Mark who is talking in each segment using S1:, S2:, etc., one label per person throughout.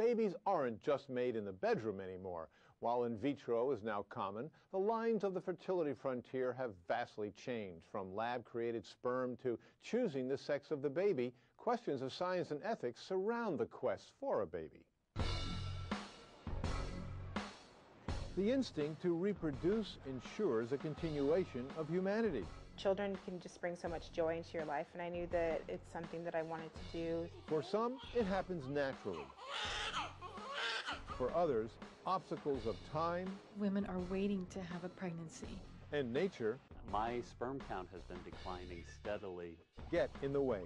S1: Babies aren't just made in the bedroom anymore. While in vitro is now common, the lines of the fertility frontier have vastly changed. From lab-created sperm to choosing the sex of the baby, questions of science and ethics surround the quest for a baby. The instinct to reproduce ensures a continuation of humanity.
S2: Children can just bring so much joy into your life, and I knew that it's something that I wanted to do.
S1: For some, it happens naturally. For others, obstacles of time.
S3: Women are waiting to have a pregnancy.
S1: And nature.
S4: My sperm count has been declining steadily.
S1: Get in the way.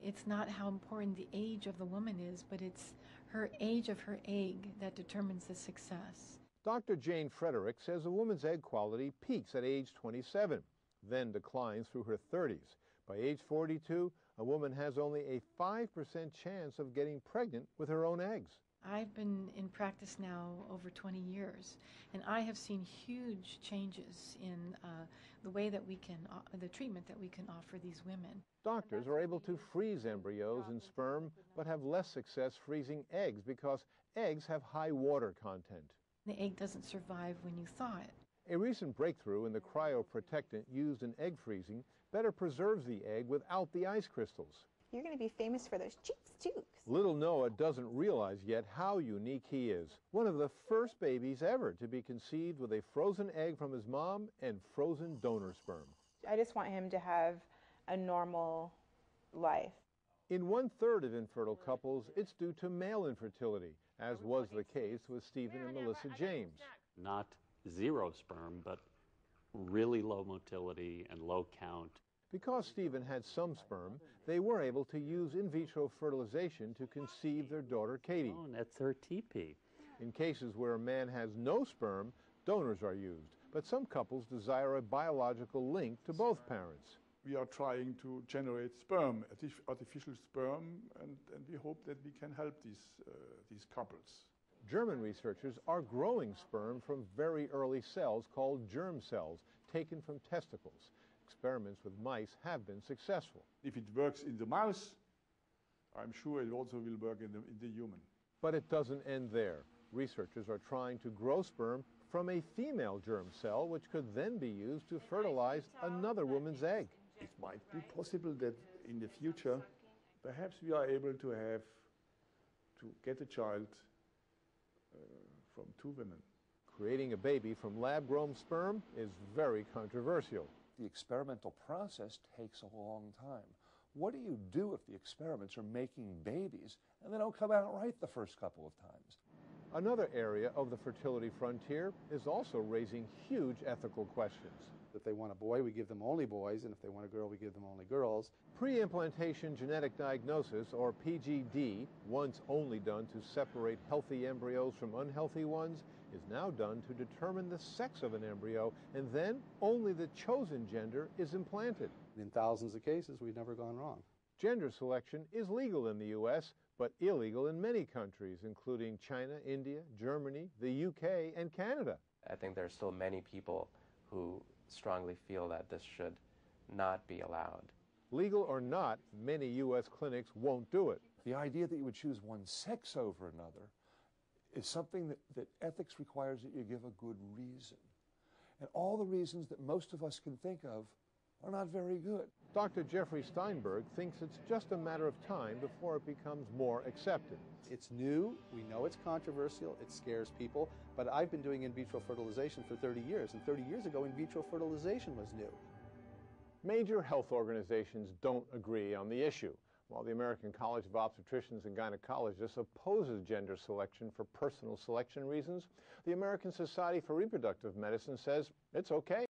S3: It's not how important the age of the woman is, but it's her age of her egg that determines the success.
S1: Dr. Jane Frederick says a woman's egg quality peaks at age 27, then declines through her 30s. By age 42, a woman has only a 5% chance of getting pregnant with her own eggs.
S3: I've been in practice now over 20 years, and I have seen huge changes in the way that we can, the treatment that we can offer these women.
S1: Doctors are able to freeze embryos and sperm, but have less success freezing eggs because eggs have high water content.
S3: The egg doesn't survive when you thaw it.
S1: A recent breakthrough in the cryoprotectant used in egg freezing better preserves the egg without the ice crystals.
S2: You're going to be famous for those cheeks, too.
S1: Little Noah doesn't realize yet how unique he is. One of the first babies ever to be conceived with a frozen egg from his mom and frozen donor sperm.
S2: I just want him to have a normal life.
S1: In 1/3 of infertile couples, it's due to male infertility, as was the case with Stephen and Melissa James.
S4: Not zero sperm, but really low motility and low count.
S1: Because Stephen had some sperm, they were able to use in vitro fertilization to conceive their daughter Katie.
S4: Oh, and that's her TP.
S1: In cases where a man has no sperm, donors are used, but some couples desire a biological link to both parents.
S5: We are trying to generate sperm, artificial sperm, and we hope that we can help these couples.
S1: German researchers are growing sperm from very early cells called germ cells, taken from testicles. Experiments with mice have been successful.
S5: If it works in the mouse, I'm sure it also will work in the human.
S1: But it doesn't end there. Researchers are trying to grow sperm from a female germ cell, which could then be used to fertilize another woman's egg.
S5: It might be possible that in the future, perhaps we are able to get a child from two women.
S1: Creating a baby from lab-grown sperm is very controversial.
S6: The experimental process takes a long time. What do you do if the experiments are making babies and they don't come out right the first couple of times?
S1: Another area of the fertility frontier is also raising huge ethical questions.
S7: If they want a boy, we give them only boys, and if they want a girl, we give them only girls.
S1: Pre-implantation genetic diagnosis, or PGD, once only done to separate healthy embryos from unhealthy ones, is now done to determine the sex of an embryo, and then only the chosen gender is implanted.
S7: In thousands of cases, we've never gone wrong.
S1: Gender selection is legal in the U.S., but illegal in many countries, including China, India, Germany, the UK, and Canada.
S8: I think there are still many people who strongly feel that this should not be allowed.
S1: Legal or not, many U.S. clinics won't do it.
S6: The idea that you would choose one sex over another is something that ethics requires that you give a good reason. And all the reasons that most of us can think of are not very good.
S1: Dr. Jeffrey Steinberg thinks it's just a matter of time before it becomes more accepted.
S7: It's new, we know it's controversial, it scares people, but I've been doing in vitro fertilization for 30 years, and 30 years ago in vitro fertilization was new.
S1: Major health organizations don't agree on the issue. While the American College of Obstetricians and Gynecologists opposes gender selection for personal selection reasons, the American Society for Reproductive Medicine says it's okay.